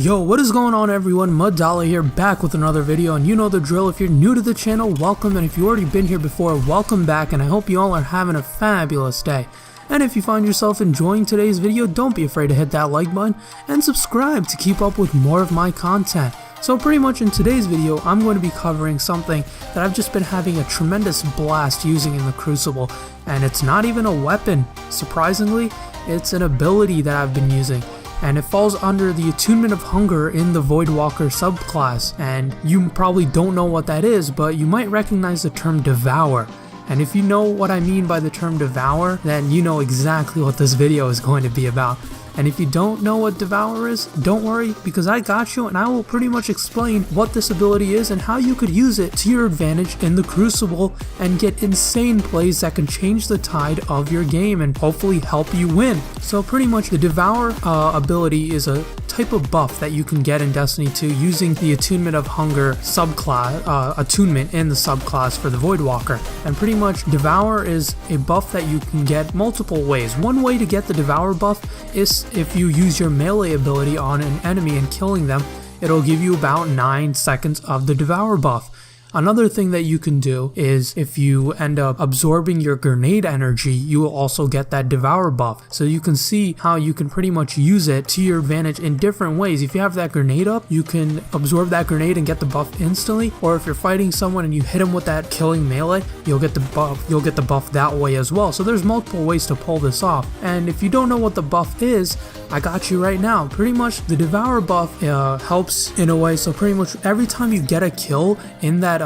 Yo, what is going on everyone? MADOLLA here, back with another video, and you know the drill. If you're new to the channel, welcome, and if you've already been here before, welcome back, and I hope you all are having a fabulous day. And if you find yourself enjoying today's video, don't be afraid to hit that like button and subscribe to keep up with more of my content. So pretty much in today's video, I'm going to be covering something that I've just been having a tremendous blast using in the Crucible, and it's not even a weapon. Surprisingly, it's an ability that I've been using, and it falls under the Attunement of Hunger in the Voidwalker subclass. And you probably don't know what that is, but you might recognize the term Devour. And if you know what I mean by the term Devour, then you know exactly what this video is going to be about. And if you don't know what Devour is, don't worry, because I got you, and I will pretty much explain what this ability is and how you could use it to your advantage in the Crucible and get insane plays that can change the tide of your game and hopefully help you win. So pretty much the Devour ability is a type of buff that you can get in Destiny 2 using the Attunement of Hunger subclass, attunement in the subclass for the Voidwalker. And pretty much Devour is a buff that you can get multiple ways. One way to get the Devour buff is if you use your melee ability on an enemy and killing them, it'll give you about 9 seconds of the Devour buff. Another thing that you can do is if you end up absorbing your grenade energy, you will also get that Devour buff. So you can see how you can pretty much use it to your advantage in different ways. If you have that grenade up, you can absorb that grenade and get the buff instantly, or if you're fighting someone and you hit them with that killing melee, you'll get the buff that way as well. So there's multiple ways to pull this off. And if you don't know what the buff is, I got you right now. Pretty much the Devour buff helps in a way, so pretty much every time you get a kill in that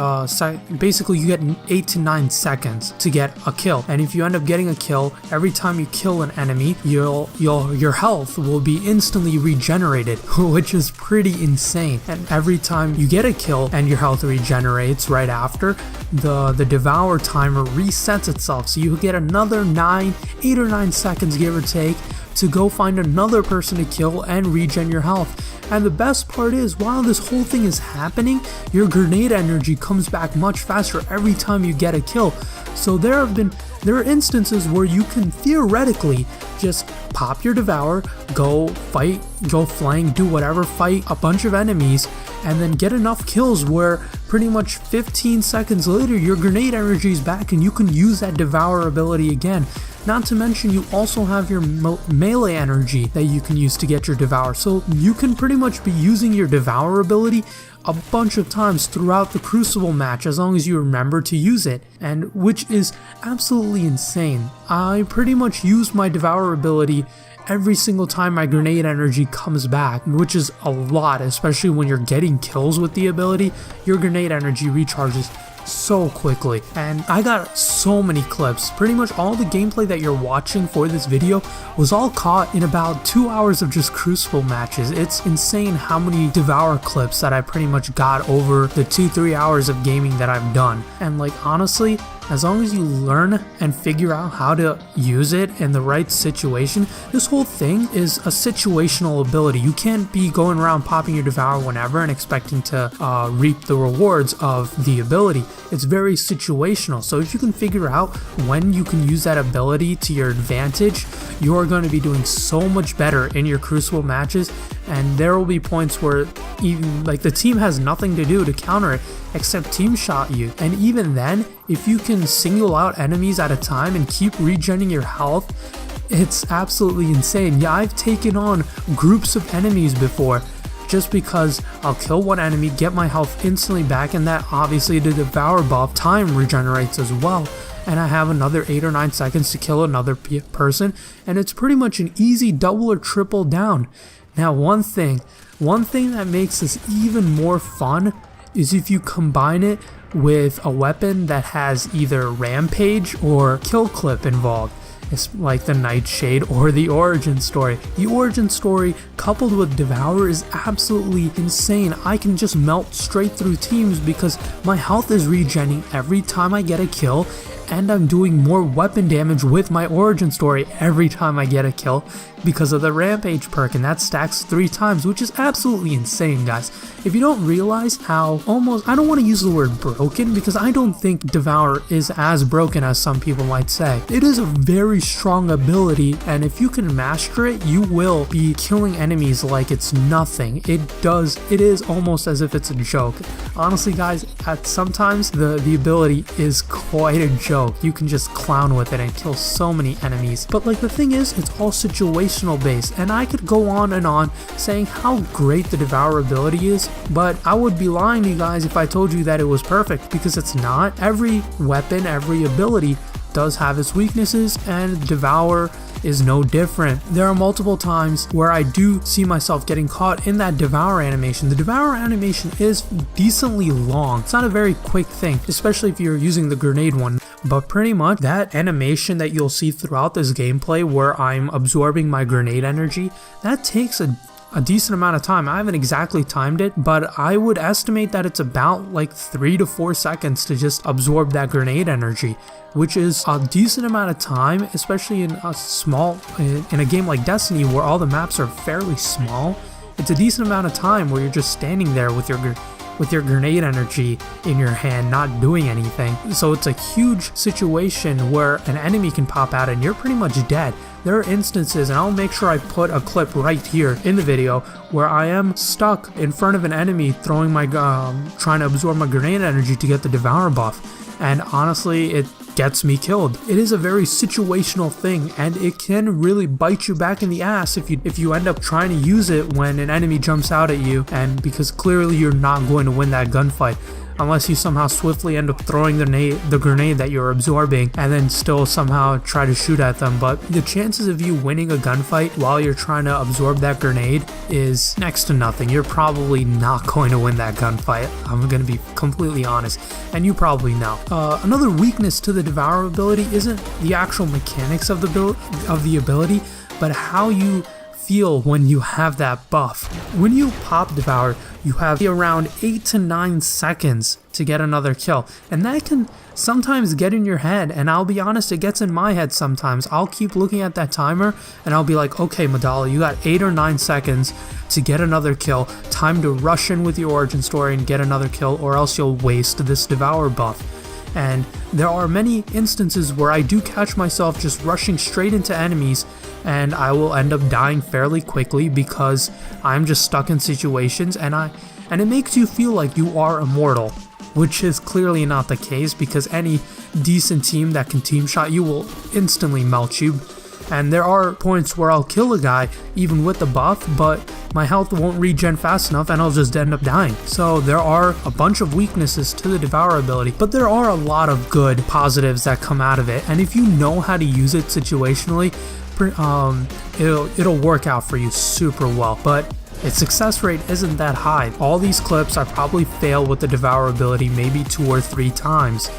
basically you get 8 to 9 seconds to get a kill, and if you end up getting a kill, every time you kill an enemy, your health will be instantly regenerated, which is pretty insane. And every time you get a kill and your health regenerates right after, the Devour timer resets itself, so you get another 8 or 9 seconds give or take to go find another person to kill and regen your health. And the best part is, while this whole thing is happening, your grenade energy comes back much faster every time you get a kill. So there are instances where you can theoretically just pop your Devour, go fight, go flank, do whatever, fight a bunch of enemies, and then get enough kills where pretty much 15 seconds later your grenade energy is back and you can use that Devour ability again. Not to mention, you also have your melee energy that you can use to get your Devour. So you can pretty much be using your Devour ability a bunch of times throughout the Crucible match as long as you remember to use it, and which is absolutely insane. I pretty much use my Devour ability every single time my grenade energy comes back, which is a lot, especially when you're getting kills with the ability. Your grenade energy recharges so quickly, and I got so many clips. Pretty much all the gameplay that you're watching for this video was all caught in about 2 hours of just Crucible matches. It's insane how many Devour clips that I pretty much got over the 2-3 hours of gaming that I've done. And like, honestly, as long as you learn and figure out how to use it in the right situation, this whole thing is a situational ability. You can't be going around popping your Devour whenever and expecting to reap the rewards of the ability. It's very situational. So if you can figure out when you can use that ability to your advantage, you are going to be doing so much better in your Crucible matches. And there will be points where even like the team has nothing to do to counter it except team shot you, and even then, if you can single out enemies at a time and keep regenerating your health, it's absolutely insane. Yeah, I've taken on groups of enemies before just because I'll kill one enemy, get my health instantly back, and that obviously the Devour buff time regenerates as well, and I have another 8 or 9 seconds to kill another person, and it's pretty much an easy double or triple down. Now one thing that makes this even more fun is if you combine it with a weapon that has either Rampage or Kill Clip involved. It's like the Nightshade or the Origin Story. The Origin Story coupled with Devour is absolutely insane. I can just melt straight through teams because my health is regenerating every time I get a kill, and I'm doing more weapon damage with my origin story every time I get a kill because of the Rampage perk, and that stacks 3 times, which is absolutely insane, guys. If you don't realize how almost, I don't want to use the word broken because I don't think Devour is as broken as some people might say. It is a very strong ability, and if you can master it, you will be killing enemies like it's nothing. It is almost as if it's a joke. Honestly, guys, sometimes the ability is quite a joke. You can just clown with it and kill so many enemies. But like the thing is, it's all situational based, and I could go on and on saying how great the Devour ability is, but I would be lying to you guys if I told you that it was perfect, because it's not. Every weapon, every ability does have its weaknesses, and Devour is no different. There are multiple times where I do see myself getting caught in that Devour animation. The Devour animation is decently long. It's not a very quick thing, especially if you're using the grenade one, but pretty much that animation that you'll see throughout this gameplay where I'm absorbing my grenade energy, that takes a decent amount of time. I haven't exactly timed it, but I would estimate that it's about like 3 to 4 seconds to just absorb that grenade energy, which is a decent amount of time, especially in a game like Destiny where all the maps are fairly small. It's a decent amount of time where you're just standing there with your grenade energy in your hand, not doing anything. So it's a huge situation where an enemy can pop out and you're pretty much dead. There are instances, and I'll make sure I put a clip right here in the video, where I am stuck in front of an enemy throwing my trying to absorb my grenade energy to get the Devour buff, and honestly it gets me killed. It is a very situational thing, and it can really bite you back in the ass if you end up trying to use it when an enemy jumps out at you, and because clearly you're not going to win that gunfight unless you somehow swiftly end up throwing the grenade that you're absorbing and then still somehow try to shoot at them. But the chances of you winning a gunfight while you're trying to absorb that grenade is next to nothing. You're probably not going to win that gunfight. I'm going to be completely honest, and you probably know. Another weakness to the Devour ability isn't the actual mechanics of the ability, but how you feel when you have that buff. When you pop Devour, you have around 8 to 9 seconds to get another kill, and that can sometimes get in your head, and I'll be honest, it gets in my head sometimes. I'll keep looking at that timer and I'll be like, okay MADOLLA, you got 8 or 9 seconds to get another kill, time to rush in with your origin story and get another kill, or else you'll waste this Devour buff. And there are many instances where I do catch myself just rushing straight into enemies, and I will end up dying fairly quickly because I'm just stuck in situations, and it makes you feel like you are immortal, which is clearly not the case, because any decent team that can team shot you will instantly melt you. And there are points where I'll kill a guy even with the buff, but my health won't regen fast enough and I'll just end up dying. So there are a bunch of weaknesses to the Devour ability, but there are a lot of good positives that come out of it, and if you know how to use it situationally, it'll work out for you super well. But its success rate isn't that high. All these clips I probably fail with the Devour ability maybe 2 or 3 times.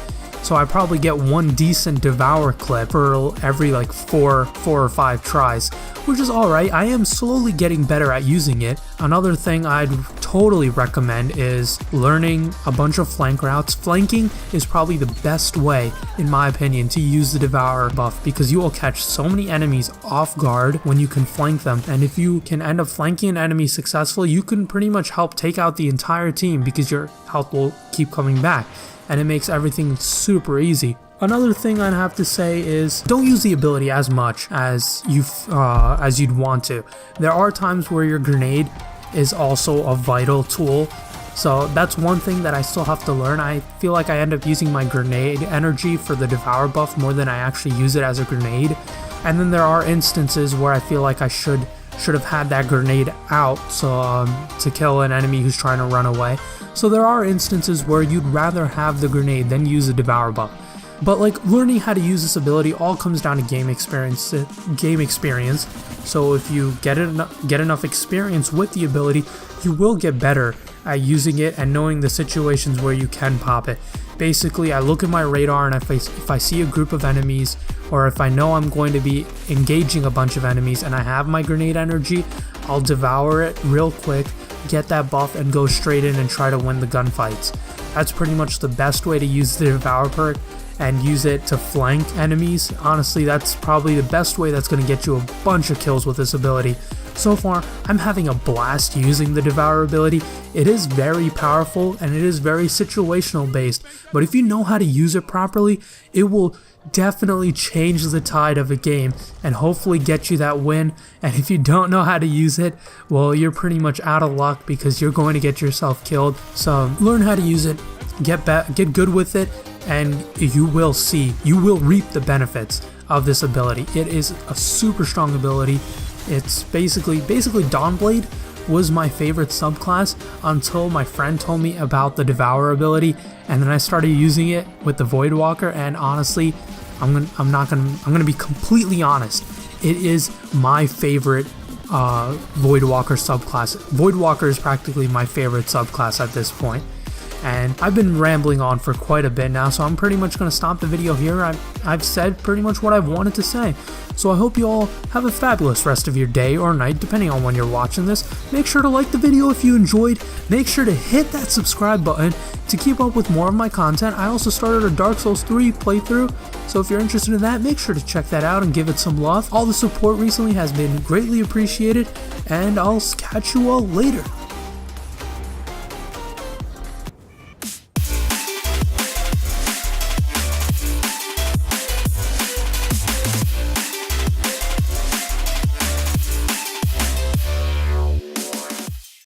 So I probably get one decent Devour clip for every like 4 or 5 tries, which is alright. I am slowly getting better at using it. Another thing I'd totally recommend is learning a bunch of flank routes. Flanking is probably the best way, in my opinion, to use the Devour buff, because you will catch so many enemies off guard when you can flank them, and if you can end up flanking an enemy successfully, you can pretty much help take out the entire team because your health will keep coming back, and it makes everything super easy. Another thing I'd have to say is don't use the ability as much as you'd want to. There are times where your grenade is also a vital tool, so that's one thing that I still have to learn. I feel like I end up using my grenade energy for the Devour buff more than I actually use it as a grenade, and then there are instances where I feel like I should have had that grenade out to kill an enemy who's trying to run away. So there are instances where you'd rather have the grenade than use a Devour buff. But like, learning how to use this ability all comes down to game experience. So if you get enough experience with the ability, you will get better at using it and knowing the situations where you can pop it. Basically, I look at my radar, and if I see a group of enemies, or if I know I'm going to be engaging a bunch of enemies and I have my grenade energy, I'll Devour it real quick, get that buff, and go straight in and try to win the gunfights. That's pretty much the best way to use the Devour perk, and use it to flank enemies. Honestly, that's probably the best way that's going to get you a bunch of kills with this ability. So far, I'm having a blast using the Devour ability. It is very powerful and it is very situational based, but if you know how to use it properly, it will definitely change the tide of a game and hopefully get you that win. And if you don't know how to use it, well, you're pretty much out of luck because you're going to get yourself killed. So learn how to use it, get good with it, and you will reap the benefits of this ability. It is a super strong ability. It's basically Dawnblade was my favorite subclass until my friend told me about the Devour ability, and then I started using it with the Voidwalker, and honestly, I'm gonna be completely honest. It is my favorite Voidwalker subclass. Voidwalker is practically my favorite subclass at this point. And I've been rambling on for quite a bit now, so I'm pretty much going to stop the video here. I've said pretty much what I've wanted to say. So I hope you all have a fabulous rest of your day or night, depending on when you're watching this. Make sure to like the video if you enjoyed. Make sure to hit that subscribe button to keep up with more of my content. I also started a Dark Souls 3 playthrough, so if you're interested in that, make sure to check that out and give it some love. All the support recently has been greatly appreciated, and I'll catch you all later.